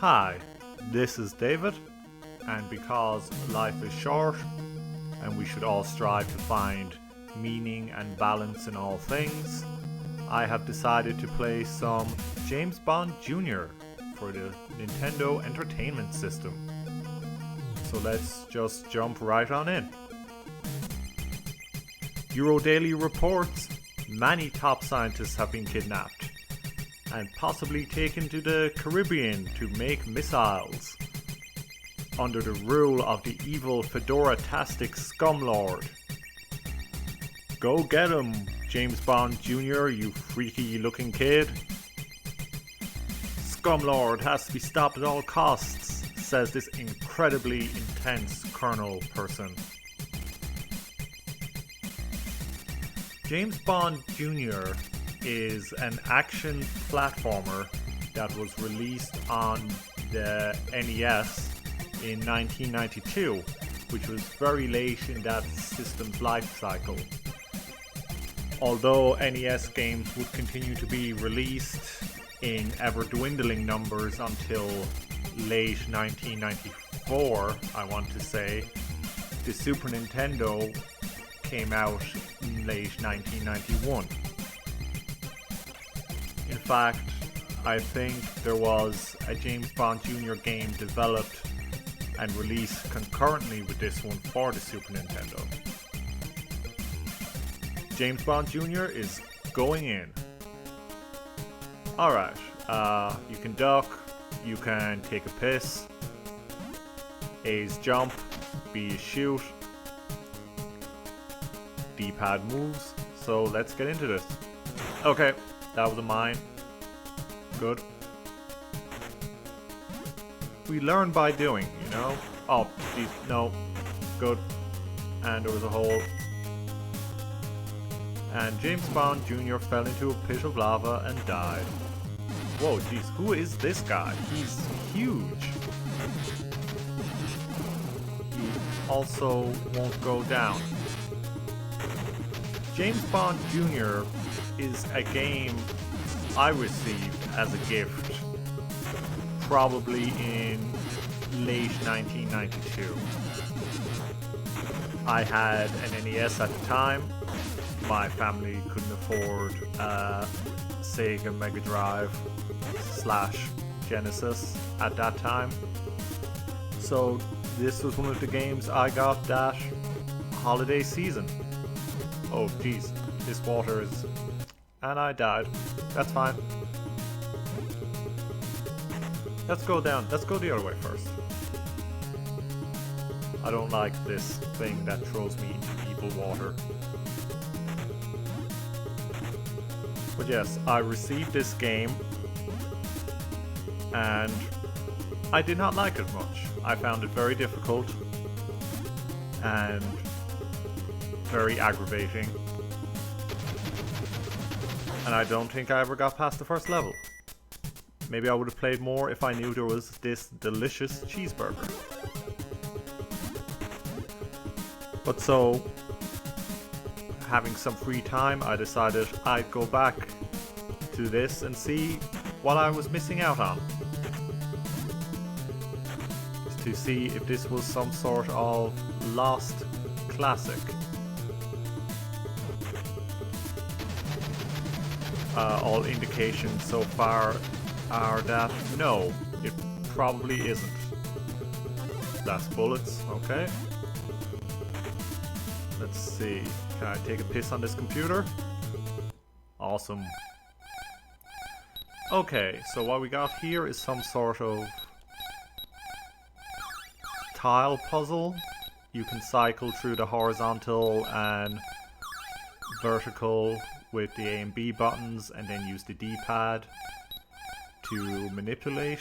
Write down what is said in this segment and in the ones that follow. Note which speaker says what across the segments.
Speaker 1: Hi, this is David, and because life is short and we should all strive to find meaning and balance in all things, I have decided to play some James Bond Jr. for the Nintendo Entertainment System. So let's just jump right on in. Eurodaily reports many top scientists have been kidnapped and possibly taken to the Caribbean to make missiles under the rule of the evil Fedora-tastic scumlord. Go get him, James Bond Jr., you freaky looking kid. Scumlord has to be stopped at all costs, says this incredibly intense colonel person. James Bond Jr. is an action platformer that was released on the NES in 1992, which was very late in that system's life cycle. Although NES games would continue to be released in ever-dwindling numbers until late 1994, I want to say, the Super Nintendo came out in late 1991. In fact, I think there was a James Bond Jr. game developed and released concurrently with this one for the Super Nintendo. James Bond Jr. is going in. Alright, you can duck, you can take a piss, A is jump, B is shoot, D-pad moves, so let's get into this. Okay, that was a mine. Good. We learn by doing, you know? Oh, geez, no. Good. And there was a hole. And James Bond Jr. fell into a pit of lava and died. Whoa, geez, who is this guy? He's huge. He also won't go down. James Bond Jr. is a game I received as a gift probably in late 1992. I had an NES at the time. My family couldn't afford Sega Mega Drive / Genesis at that time. So this was one of the games I got that holiday season. Oh geez, this water is... And I died. That's fine. Let's go down. Let's go the other way first. I don't like this thing that throws me into evil water. But yes, I received this game and I did not like it much. I found it very difficult and very aggravating. And I don't think I ever got past the first level. Maybe I would have played more if I knew there was this delicious cheeseburger. But so, having some free time, I decided I'd go back to this and see what I was missing out on. To see if this was some sort of lost classic. All indications so far are that no, it probably isn't. That's bullets, okay. Let's see, can I take a piss on this computer? Awesome. Okay, so what we got here is some sort of tile puzzle. You can cycle through the horizontal and vertical with the A and B buttons and then use the D-pad to manipulate.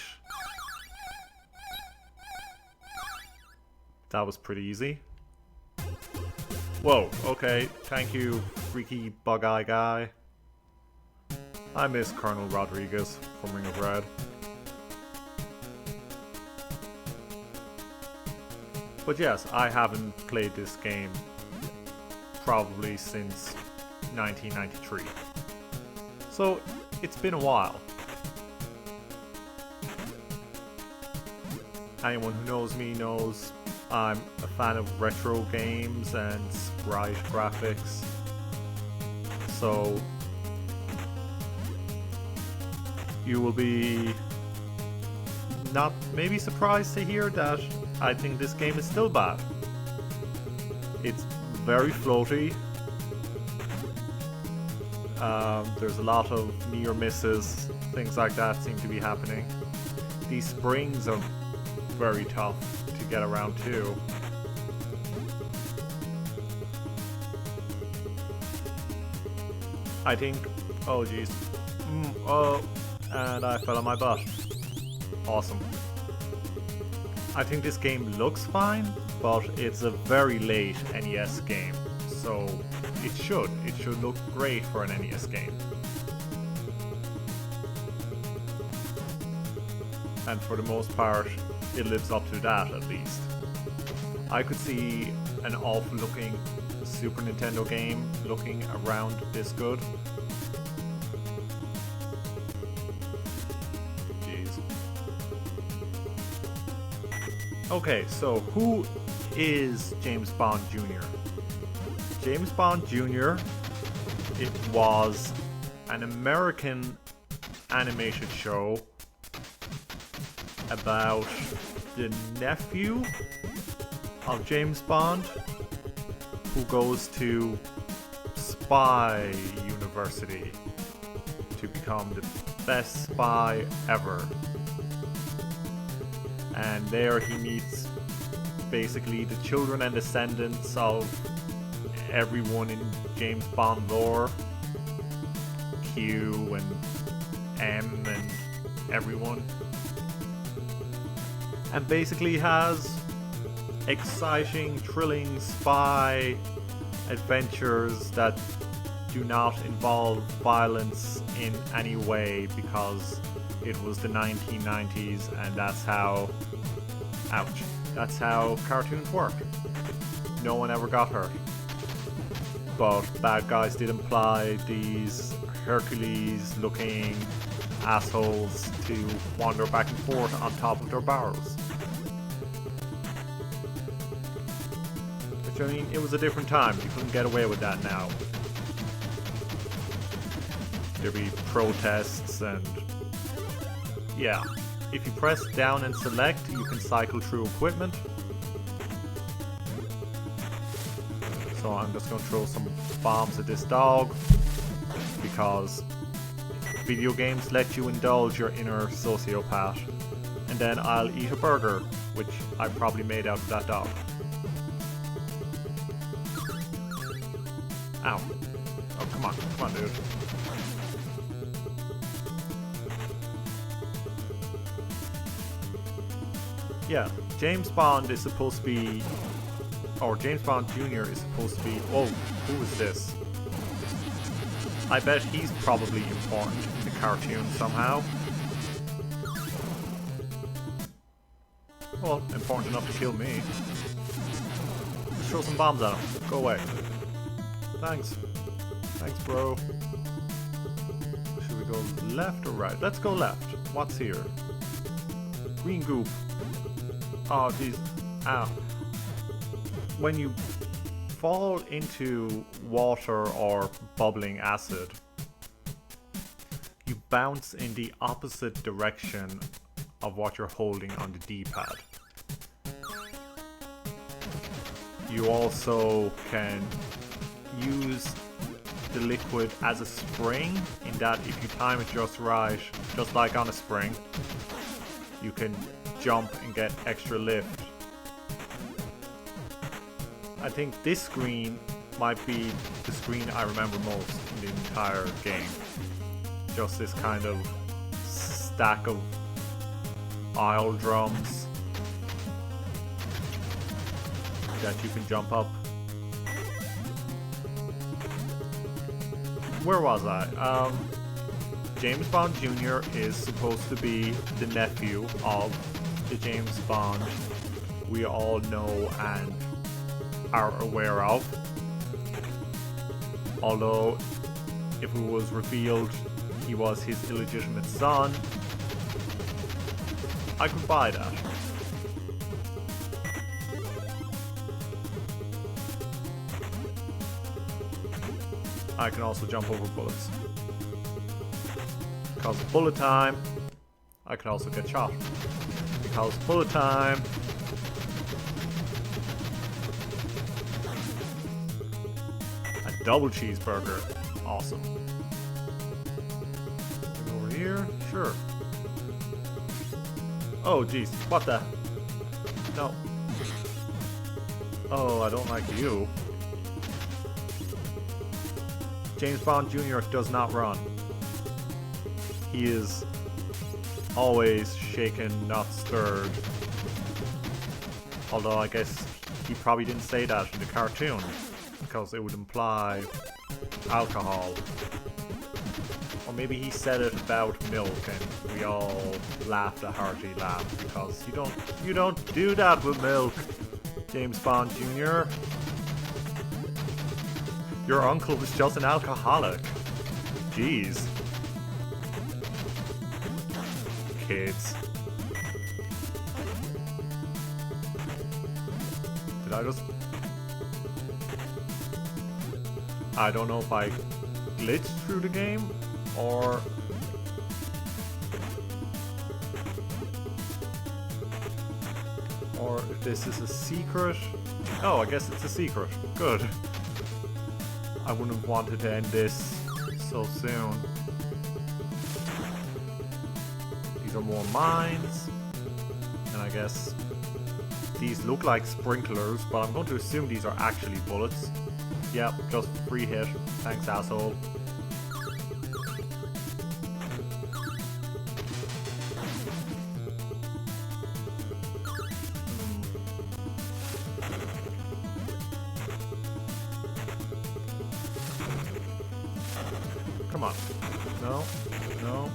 Speaker 1: That was pretty easy. Whoa, okay, thank you, freaky bug-eye guy. I miss Colonel Rodriguez from Ring of Red. But yes, I haven't played this game probably since 1993. So it's been a while. anyone who knows me knows I'm a fan of retro games and sprite graphics. So you will be not maybe surprised to hear that I think this game is still bad. It's very floaty. There's a lot of near misses, things like that seem to be happening. These springs are very tough to get around too. I think, oh geez, and I fell on my butt. Awesome. I think this game looks fine, but it's a very late NES game, so it should look great for an NES game. And for the most part, it lives up to that at least. I could see an awful looking Super Nintendo game looking around this good. Jeez. Okay, so who is James Bond Jr.? James Bond Jr. It was an American animated show about the nephew of James Bond who goes to spy university to become the best spy ever. And there he meets basically the children and descendants of everyone in James Bond lore. Q and M and everyone. And basically has exciting, thrilling spy adventures that do not involve violence in any way because it was the 1990s and that's how, ouch, that's how cartoons work. No one ever got hurt. But bad guys did imply these Hercules looking assholes to wander back and forth on top of their barrels. Which, I mean, it was a different time. You couldn't get away with that now. There'd be protests and... yeah. If you press down and select, you can cycle through equipment. So I'm just going to throw some bombs at this dog because video games let you indulge your inner sociopath. And then I'll eat a burger, which I probably made out of that dog. Ow. Oh, come on, dude. Yeah, James Bond is supposed to be, or James Bond Jr. is supposed to be, oh, who is this? I bet he's probably important in the cartoon somehow. Well, important enough to kill me. Just throw some bombs at him. Go away. Thanks. Thanks, bro. Should we go left or right? Let's go left. What's here? Green goop. Oh, geez. Ow. When you fall into water or bubbling acid, you bounce in the opposite direction of what you're holding on the D-pad. You also can use the liquid as a spring, in that if you time it just right, just like on a spring, you can jump and get extra lift. I think this screen might be the screen I remember most in the entire game. Just this kind of stack of oil drums that you can jump up. Where was I? James Bond Jr. is supposed to be the nephew of the James Bond we all know and are aware of. Although, if it was revealed he was his illegitimate son, I could buy that. I can also jump over bullets. Because of bullet time, I can also get shot. Because bullet time. A double cheeseburger. Awesome. Over here? Sure. Oh, jeez. What the? No. Oh, I don't like you. James Bond Jr. does not run. He is always shaken, not stirred. Although I guess he probably didn't say that in the cartoon, because it would imply alcohol. Or maybe he said it about milk and we all laughed a hearty laugh, because you don't do that with milk, James Bond Jr. Your uncle was just an alcoholic. Jeez. Kids. Did I just... I don't know if I glitched through the game or... or if this is a secret. Oh, I guess it's a secret. Good. I wouldn't have wanted to end this so soon. These are more mines. And I guess these look like sprinklers, but I'm going to assume these are actually bullets. Yep, just free hit. Thanks, asshole. Come on. No. No.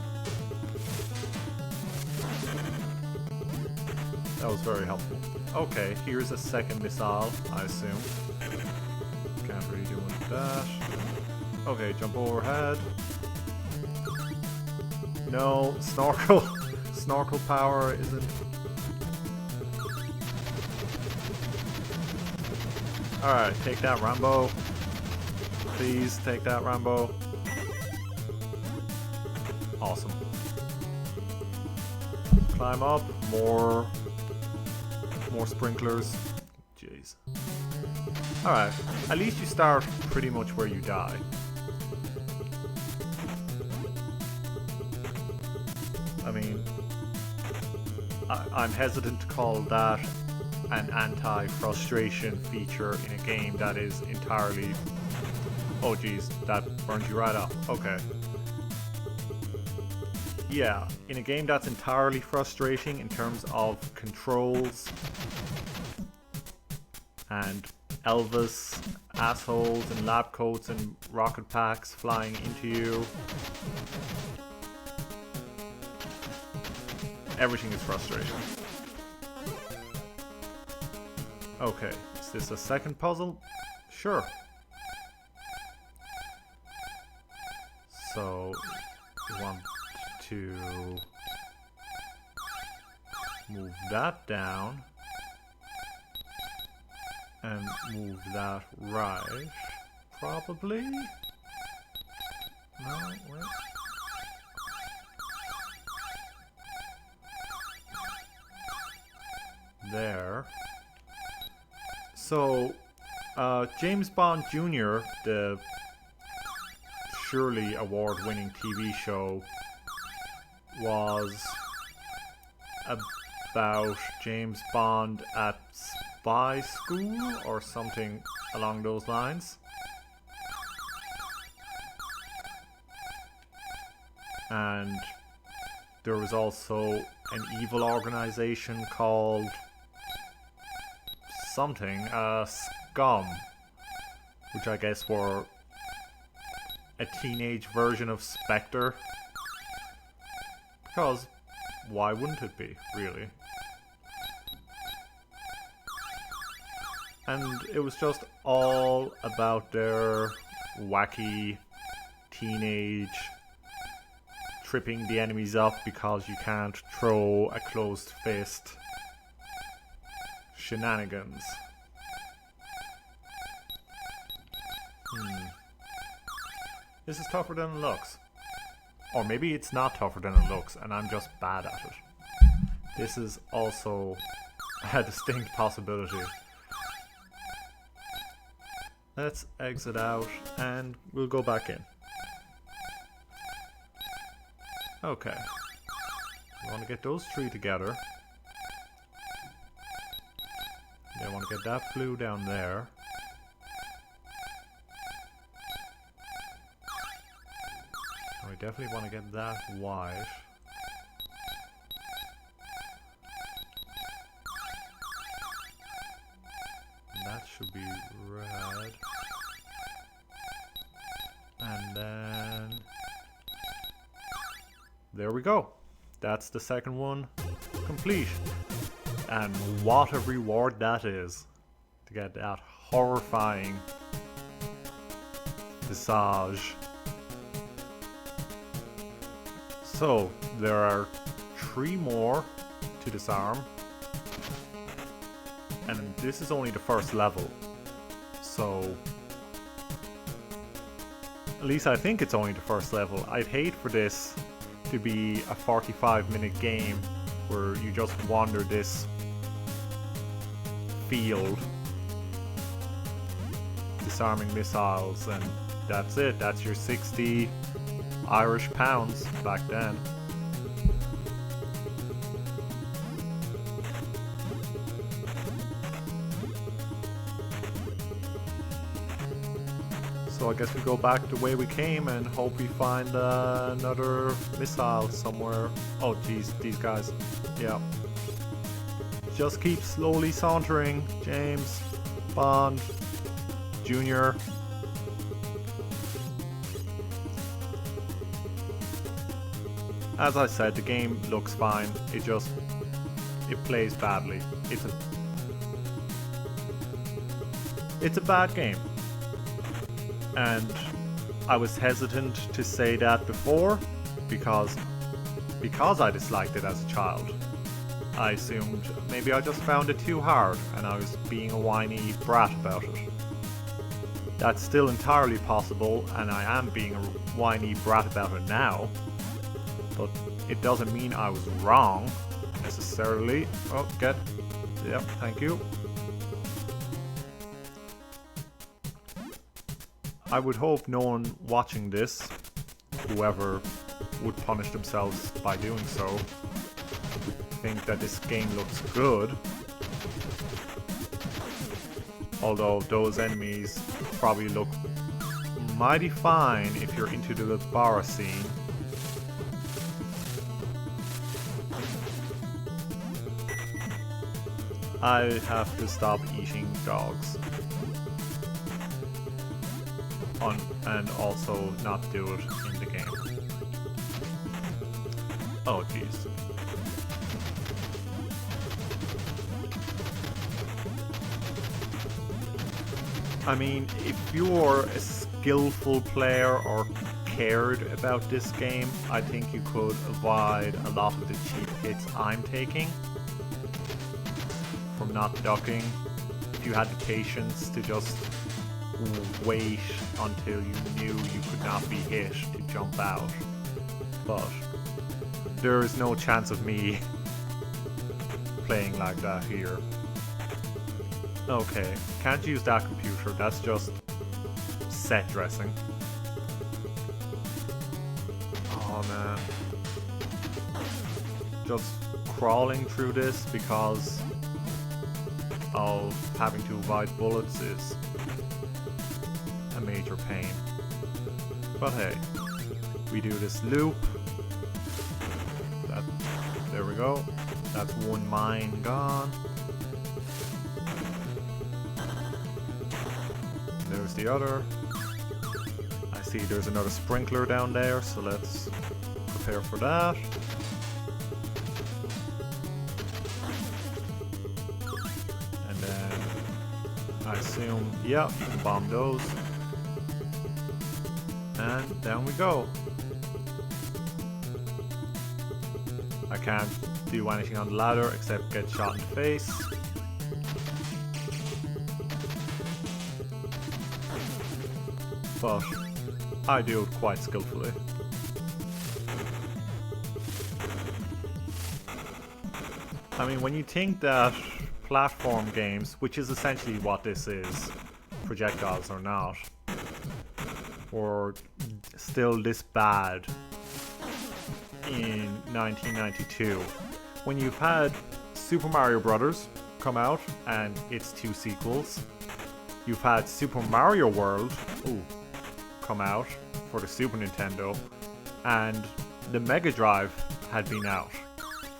Speaker 1: That was very helpful. Okay, here's a second missile, I assume. Can't really do much with that. Okay, jump overhead. No, snorkel. Snorkel power isn't... Alright, take that, Rambo. Please take that, Rambo. Awesome. Climb up. More sprinklers. Jeez. Alright. At least you start pretty much where you die. I mean, I'm hesitant to call that an anti-frustration feature in a game that is entirely... Oh jeez, that burns you right up. Okay. Yeah, in a game that's entirely frustrating in terms of controls and Elvis assholes and lab coats and rocket packs flying into you. Everything is frustrating. Okay, is this a second puzzle? Sure. So, we want to move that down and move that right, probably? No, wait. There. So, James Bond Jr., the surely award-winning TV show, was about James Bond at spy school or something along those lines. And there was also an evil organization called something, Scum, which I guess were a teenage version of Spectre. Because why wouldn't it be, really? And it was just all about their wacky teenage tripping the enemies up because you can't throw a closed fist shenanigans. This is tougher than it looks. Or maybe it's not tougher than it looks and I'm just bad at it. This is also a distinct possibility. Let's exit out and we'll go back in. Okay. We want to get those three together. Then I want to get that blue down there. And we definitely want to get that white. And that should be red. And then... there we go. That's the second one complete. And what a reward that is. To get that horrifying visage. So, there are 3 more to disarm. And this is only the first level. So, at least I think it's only the first level. I'd hate for this to be a 45-minute game where you just wander this field disarming missiles and that's it. That's your 60 Irish pounds back then. So I guess we go back the way we came and hope we find another missile somewhere. Oh geez, these guys. Yeah. Just keep slowly sauntering, James Bond Jr. As I said, the game looks fine. It plays badly. It's a bad game. And I was hesitant to say that before because I disliked it as a child. I assumed maybe I just found it too hard and I was being a whiny brat about it. That's still entirely possible and I am being a whiny brat about it now. But it doesn't mean I was wrong necessarily. Oh, yep, thank you. I would hope no one watching this, whoever would punish themselves by doing so, think that this game looks good. Although those enemies probably look mighty fine if you're into the bar scene. I have to stop eating dogs. And also not do it in the game. Oh jeez. I mean, if you're a skillful player or cared about this game, I think you could avoid a lot of the cheap hits I'm taking from not ducking. If you had the patience to just wait until you knew you could not be hit to jump out. But there is no chance of me playing like that here. Okay, can't use that computer, that's just set dressing. Oh man. Just crawling through this because of having to avoid bullets is a major pain. But hey, we do this loop. There we go. That's one mine gone. There's the other. I see there's another sprinkler down there, so let's prepare for that. And then I assume, yeah, you can bomb those. And down we go. I can't do anything on the ladder except get shot in the face. But I do it quite skillfully. I mean, when you think that platform games, which is essentially what this is, projectiles or not, were still this bad in 1992, when you've had Super Mario Brothers come out and its 2 sequels, you've had Super Mario World come out for the Super Nintendo, and the Mega Drive had been out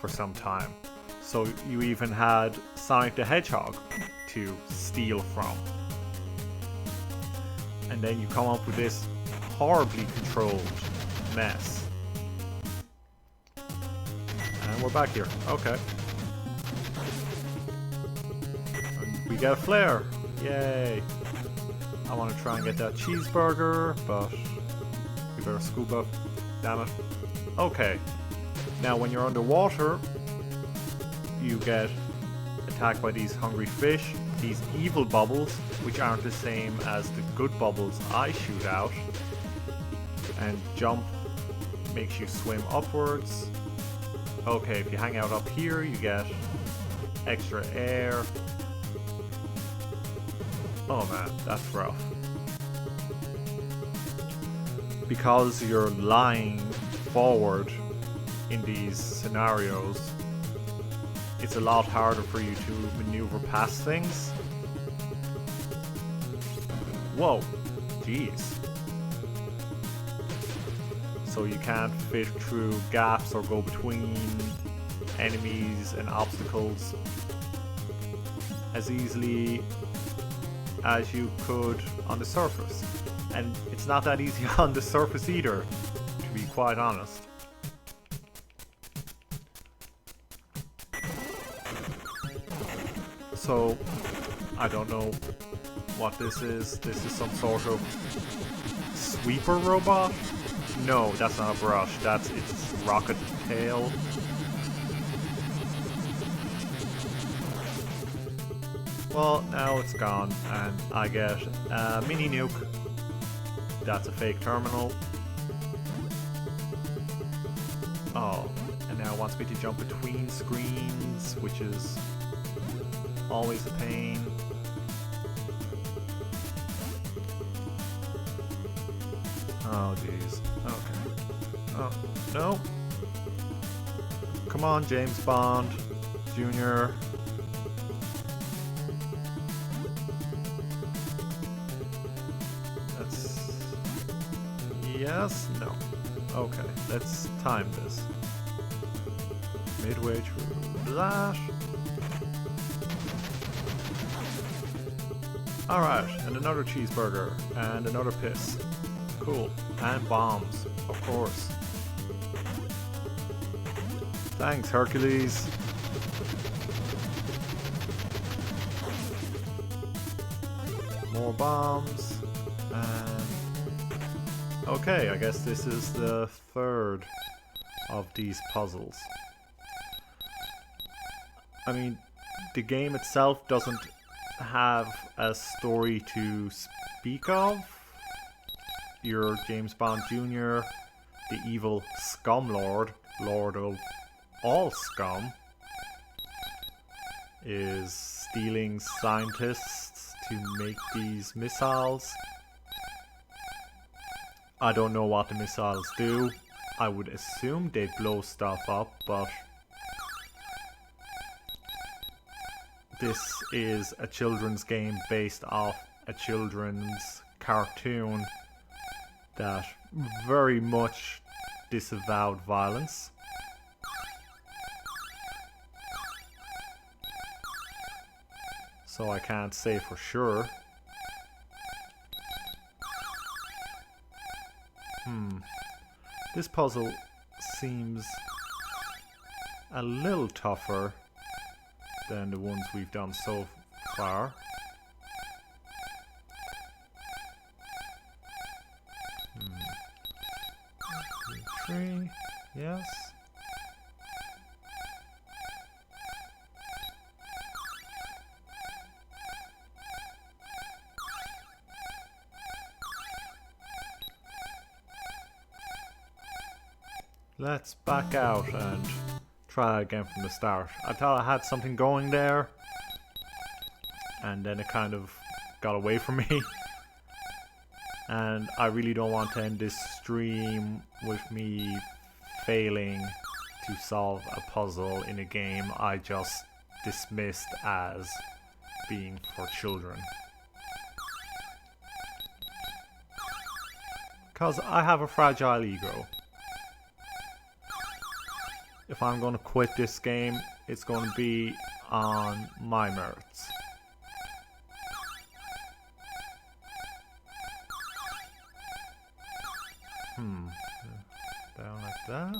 Speaker 1: for some time. So you even had Sonic the Hedgehog to steal from. And then you come up with this horribly controlled mess. And we're back here. Okay. And we get a flare. Yay. I want to try and get that cheeseburger, but we better scoop up. Damn it. Okay. Now when you're underwater, you get attacked by these hungry fish, these evil bubbles, which aren't the same as the good bubbles I shoot out. And jump makes you swim upwards. Okay, if you hang out up here, you get extra air. Oh man, that's rough. Because you're lying forward in these scenarios, it's a lot harder for you to maneuver past things. Whoa, jeez. So you can't fit through gaps or go between enemies and obstacles as easily as you could on the surface. And it's not that easy on the surface either, to be quite honest. So, I don't know what this is. This is some sort of sweeper robot? No, that's not a brush. That's its rocket tail. Well, now it's gone, and I get a mini nuke. That's a fake terminal. Oh, and now it wants me to jump between screens, which is always a pain. Oh jeez. Okay. Oh no. Come on, James Bond Jr. That's yes, no. Okay, let's time this. Midway through that. Alright, and another cheeseburger, and another piss. Cool. And bombs, of course. Thanks, Hercules. More bombs, and... okay, I guess this is the third of these puzzles. I mean, the game itself doesn't have a story to speak of. You're James Bond Jr., the evil scum lord of all scum, is stealing scientists to make these missiles. I don't know what the missiles do. I would assume they blow stuff up, but this is a children's game based off a children's cartoon that very much disavowed violence. So I can't say for sure. This puzzle seems a little tougher than the ones we've done so far. Three, yes. Let's back out and try again from the start. I thought I had something going there, and then it kind of got away from me. And I really don't want to end this stream with me failing to solve a puzzle in a game I just dismissed as being for children. Because I have a fragile ego. If I'm going to quit this game, it's going to be on my merits. Down like that,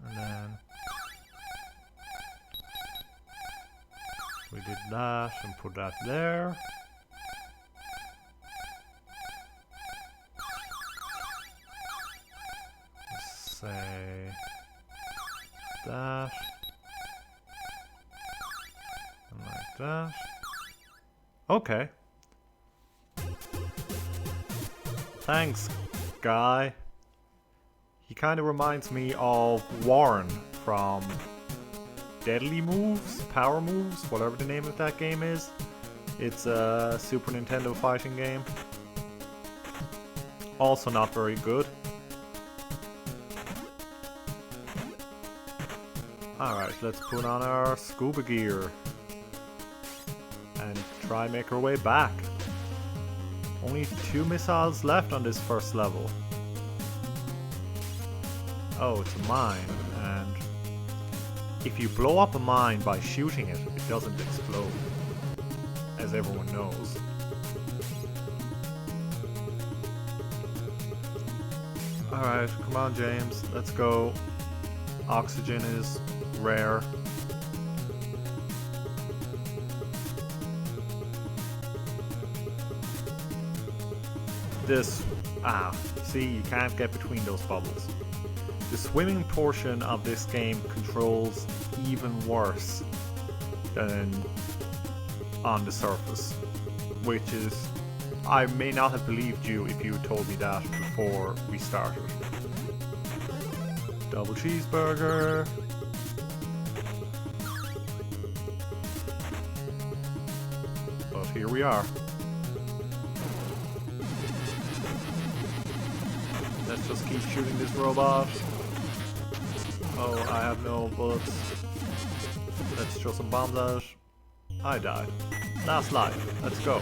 Speaker 1: and then we did that and put that there. Let's say that, and like that. Okay. Thanks, guy. He kind of reminds me of Warren from Deadly Moves, Power Moves, whatever the name of that game is. It's a Super Nintendo fighting game. Also not very good. Alright, let's put on our scuba gear and try and make our way back. Only 2 missiles left on this first level. Oh, it's a mine, and if you blow up a mine by shooting it, it doesn't explode, as everyone knows. Alright, come on James, let's go. Oxygen is rare. See, you can't get between those bubbles. The swimming portion of this game controls even worse than on the surface, which is, I may not have believed you if you told me that before we started. Double cheeseburger. But here we are. Let's just keep shooting this robot. Oh, I have no bullets. Let's throw some bombs at it. I died. Last life. Let's go.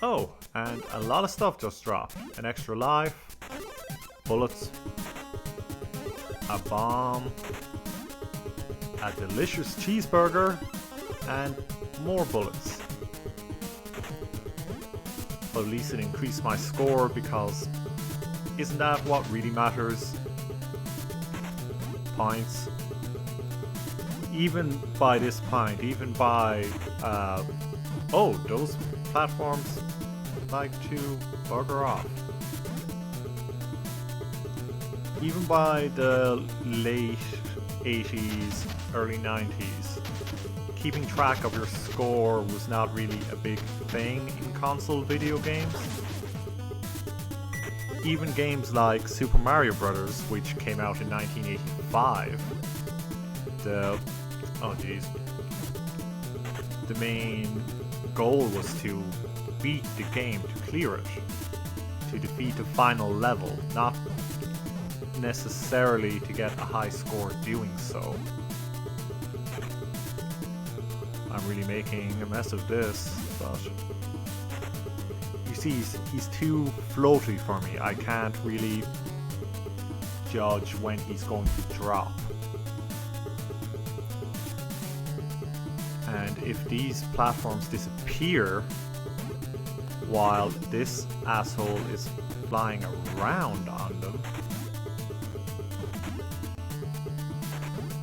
Speaker 1: Oh, and a lot of stuff just dropped. An extra life, bullets, a bomb, a delicious cheeseburger, and more bullets. But at least it increased my score, because isn't that what really matters? Points. Even by this point, even by oh, those platforms like to bugger off. Even by the late 80s, early 90s, keeping track of your score was not really a big thing in console video games. Even games like Super Mario Bros., which came out in 1985, the main goal was to beat the game, to clear it, to defeat the final level, not necessarily to get a high score doing so. I'm really making a mess of this, but you see, he's too floaty for me. I can't really judge when he's going to drop. And if these platforms disappear while this asshole is flying around on them.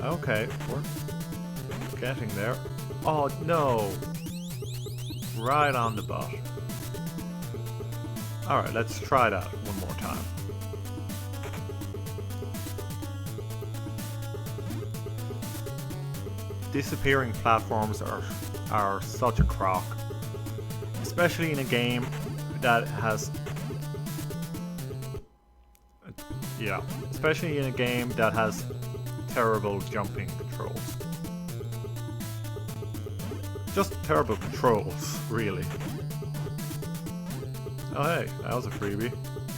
Speaker 1: Okay, we're getting there. Oh no! Right on the butt. Alright, let's try that one more time. Disappearing platforms are such a crock. especially in a game that has especially in a game that has terrible jumping controls. Just terrible controls, really. Oh hey, that was a freebie.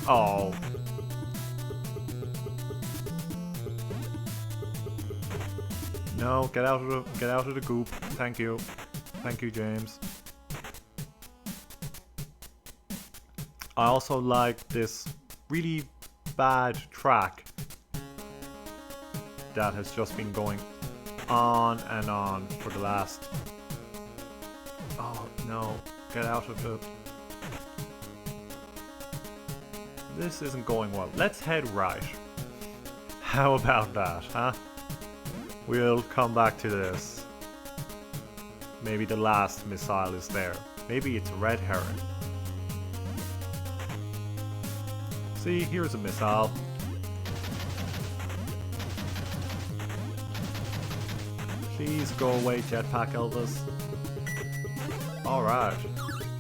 Speaker 1: Oh. No, get out of the goop. Thank you. Thank you, James. I also like this really bad track that has just been going on and on for the last... Oh no, get out of the... This isn't going well. Let's head right. How about that, huh? We'll come back to this. Maybe the last missile is there. Maybe it's a red herring. See, here's a missile. Please go away, Jetpack Elvis. Alright.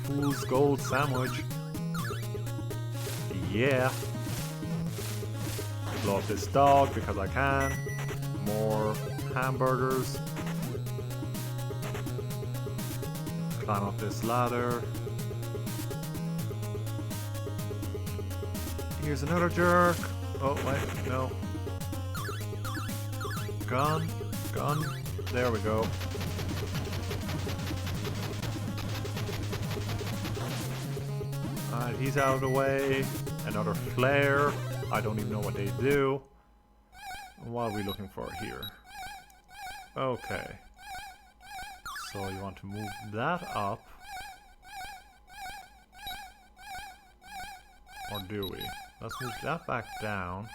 Speaker 1: Fool's Gold Sandwich. Yeah. Blow up this dog because I can. More hamburgers. Climb up this ladder. Here's another jerk. Oh, wait, no. Gun. Gun. There we go. Alright, he's out of the way. Another flare. I don't even know what they do. What are we looking for here? Okay. So you want to move that up. Or do we? Let's move that back down.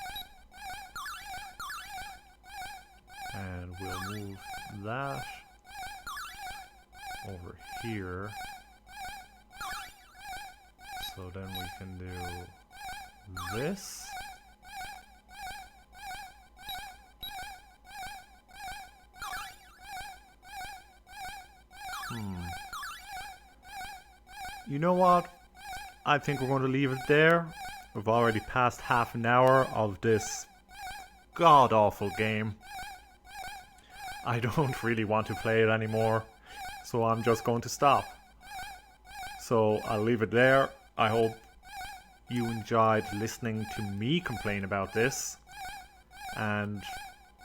Speaker 1: And we'll move that over here. So then we can do this. You know what? I think we're going to leave it there. We've already passed half an hour of this god-awful game. I don't really want to play it anymore, so I'm just going to stop. So I'll leave it there. I hope you enjoyed listening to me complain about this. And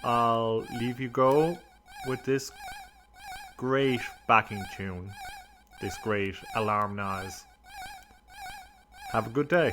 Speaker 1: I'll leave you go with this great backing tune. This great alarm noise. Have a good day.